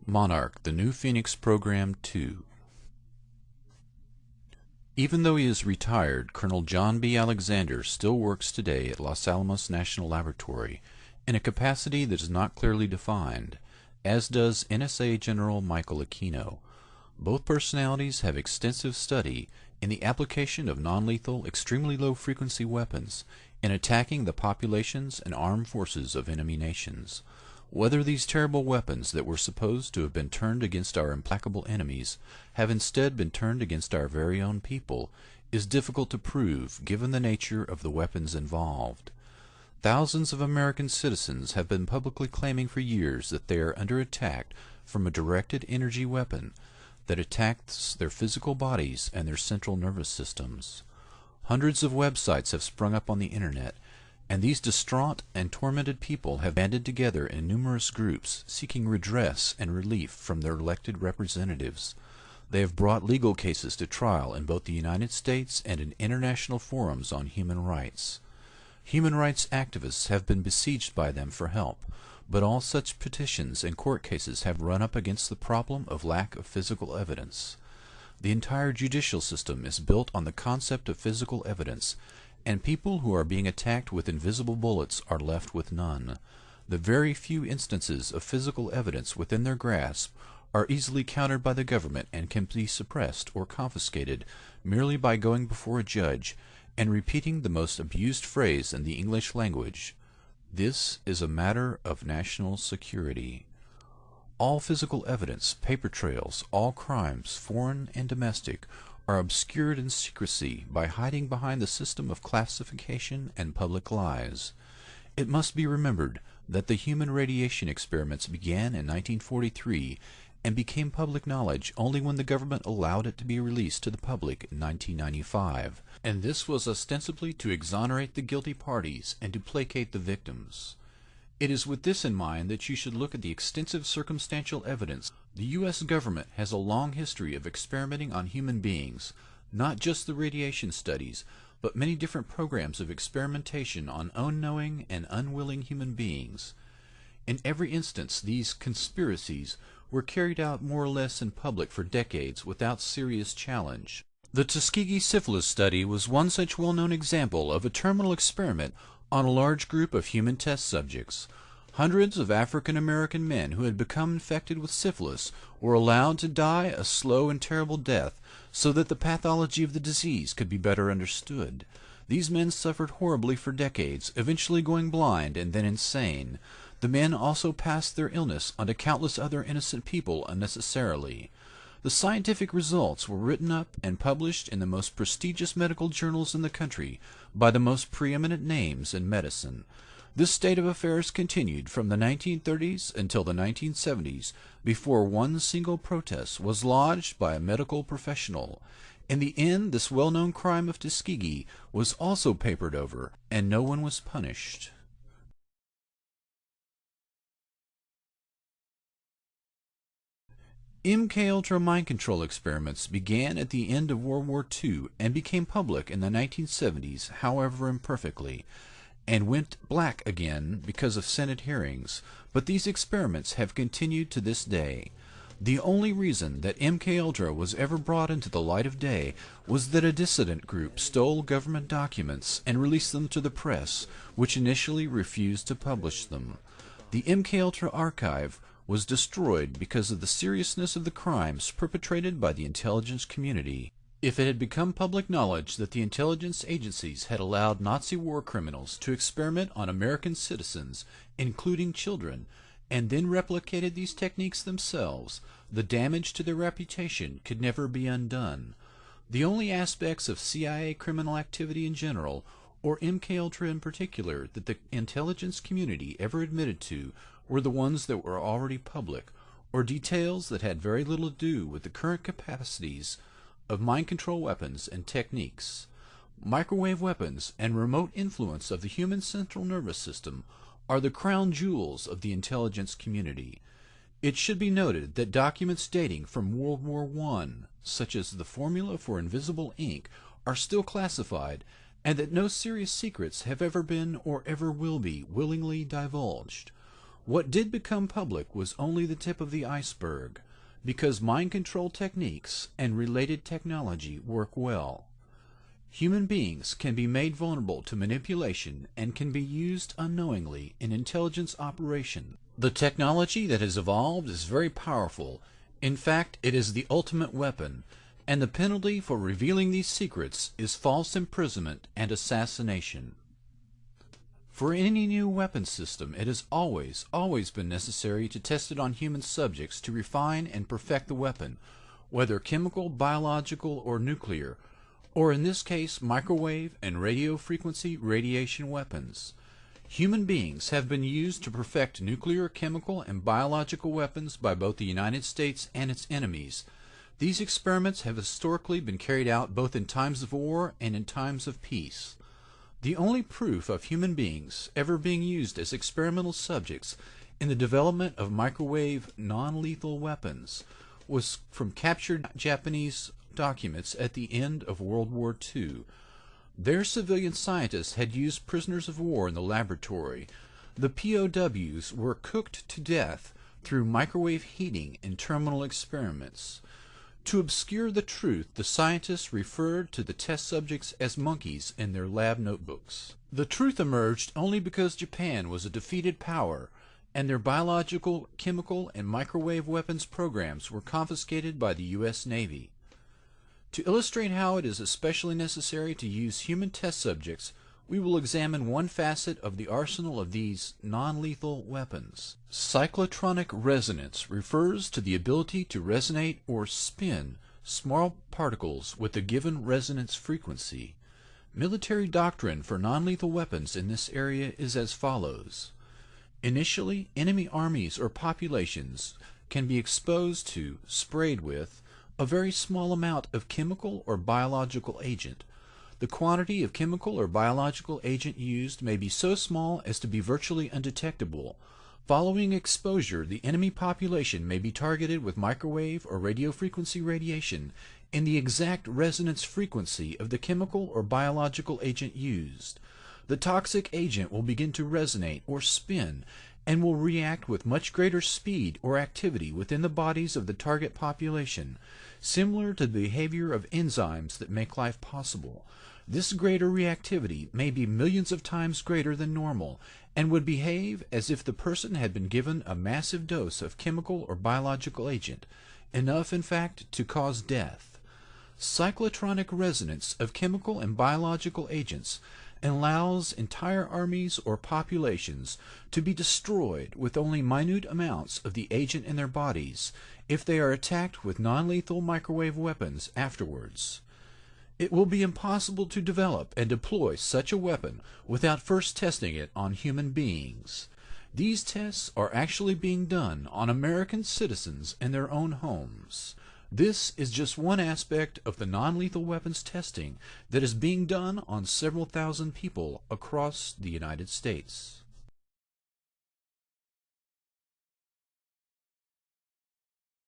Monarch, the New Phoenix Program 2. Even though he is retired, Colonel John B. Alexander still works today at Los Alamos National Laboratory in a capacity that is not clearly defined, as does NSA General Michael Aquino. Both personalities have extensive study in the application of non-lethal, extremely low-frequency weapons in attacking the populations and armed forces of enemy nations. Whether these terrible weapons that were supposed to have been turned against our implacable enemies have instead been turned against our very own people is difficult to prove given the nature of the weapons involved. Thousands of American citizens have been publicly claiming for years that they are under attack from a directed energy weapon that attacks their physical bodies and their central nervous systems. Hundreds of websites have sprung up on the internet, and these distraught and tormented people have banded together in numerous groups seeking redress and relief from their elected representatives. They have brought legal cases to trial in both the United States and in international forums on human rights. Human rights activists have been besieged by them for help, but all such petitions and court cases have run up against the problem of lack of physical evidence. The entire judicial system is built on the concept of physical evidence, and people who are being attacked with invisible bullets are left with none. The very few instances of physical evidence within their grasp are easily countered by the government and can be suppressed or confiscated merely by going before a judge and repeating the most abused phrase in the English language: "This is a matter of national security." All physical evidence, paper trails, all crimes, foreign and domestic, are obscured in secrecy by hiding behind the system of classification and public lies. It must be remembered that the human radiation experiments began in 1943 and became public knowledge only when the government allowed it to be released to the public in 1995, and this was ostensibly to exonerate the guilty parties and to placate the victims. It is with this in mind that you should look at the extensive circumstantial evidence. The U.S. government has a long history of experimenting on human beings, not just the radiation studies, but many different programs of experimentation on unknowing and unwilling human beings. In every instance, these conspiracies were carried out more or less in public for decades without serious challenge. The Tuskegee syphilis study was one such well-known example of a terminal experiment on a large group of human test subjects. Hundreds of African-American men who had become infected with syphilis were allowed to die a slow and terrible death so that the pathology of the disease could be better understood. These men suffered horribly for decades, eventually going blind and then insane. The men also passed their illness on to countless other innocent people unnecessarily. The scientific results were written up and published in the most prestigious medical journals in the country by the most preeminent names in medicine. This state of affairs continued from the 1930s until the 1970s before one single protest was lodged by a medical professional. In the end, this well-known crime of Tuskegee was also papered over, and no one was punished. MK-ULTRA mind control experiments began at the end of World War II and became public in the 1970s, however imperfectly, and went black again because of Senate hearings, but these experiments have continued to this day. The only reason that MK-ULTRA was ever brought into the light of day was that a dissident group stole government documents and released them to the press, which initially refused to publish them. The MK-ULTRA archive was destroyed because of the seriousness of the crimes perpetrated by the intelligence community. If it had become public knowledge that the intelligence agencies had allowed Nazi war criminals to experiment on American citizens, including children, and then replicated these techniques themselves, the damage to their reputation could never be undone. The only aspects of CIA criminal activity in general, or MK-ULTRA in particular, that the intelligence community ever admitted to were the ones that were already public, or details that had very little to do with the current capacities of mind control weapons and techniques. Microwave weapons and remote influence of the human central nervous system are the crown jewels of the intelligence community. It should be noted that documents dating from World War I, such as the formula for invisible ink, are still classified, and that no serious secrets have ever been or ever will be willingly divulged. What did become public was only the tip of the iceberg, because mind control techniques and related technology work well. Human beings can be made vulnerable to manipulation and can be used unknowingly in intelligence operation. The technology that has evolved is very powerful. In fact, it is the ultimate weapon, and the penalty for revealing these secrets is false imprisonment and assassination. For any new weapon system, it has always been necessary to test it on human subjects to refine and perfect the weapon, whether chemical, biological, or nuclear, or in this case microwave and radio frequency radiation weapons. Human beings have been used to perfect nuclear, chemical, and biological weapons by both the United States and its enemies. These experiments have historically been carried out both in times of war and in times of peace. The only proof of human beings ever being used as experimental subjects in the development of microwave non-lethal weapons was from captured Japanese documents at the end of World War II. Their civilian scientists had used prisoners of war in the laboratory. The POWs were cooked to death through microwave heating in terminal experiments. To obscure the truth, the scientists referred to the test subjects as monkeys in their lab notebooks. The truth emerged only because Japan was a defeated power, and their biological, chemical, and microwave weapons programs were confiscated by the U.S. Navy. To illustrate how it is especially necessary to use human test subjects, we will examine one facet of the arsenal of these non-lethal weapons. Cyclotronic resonance refers to the ability to resonate or spin small particles with a given resonance frequency. Military doctrine for non-lethal weapons in this area is as follows. Initially, enemy armies or populations can be exposed to, sprayed with, a very small amount of chemical or biological agent. The quantity of chemical or biological agent used may be so small as to be virtually undetectable. Following exposure, the enemy population may be targeted with microwave or radio frequency radiation in the exact resonance frequency of the chemical or biological agent used. The toxic agent will begin to resonate or spin and will react with much greater speed or activity within the bodies of the target population, similar to the behavior of enzymes that make life possible. This greater reactivity may be millions of times greater than normal and would behave as if the person had been given a massive dose of chemical or biological agent, enough in fact to cause death. Cyclotronic resonance of chemical and biological agents allows entire armies or populations to be destroyed with only minute amounts of the agent in their bodies if they are attacked with non-lethal microwave weapons afterwards. It will be impossible to develop and deploy such a weapon without first testing it on human beings. These tests are actually being done on American citizens in their own homes. This is just one aspect of the non-lethal weapons testing that is being done on several thousand people across the United States.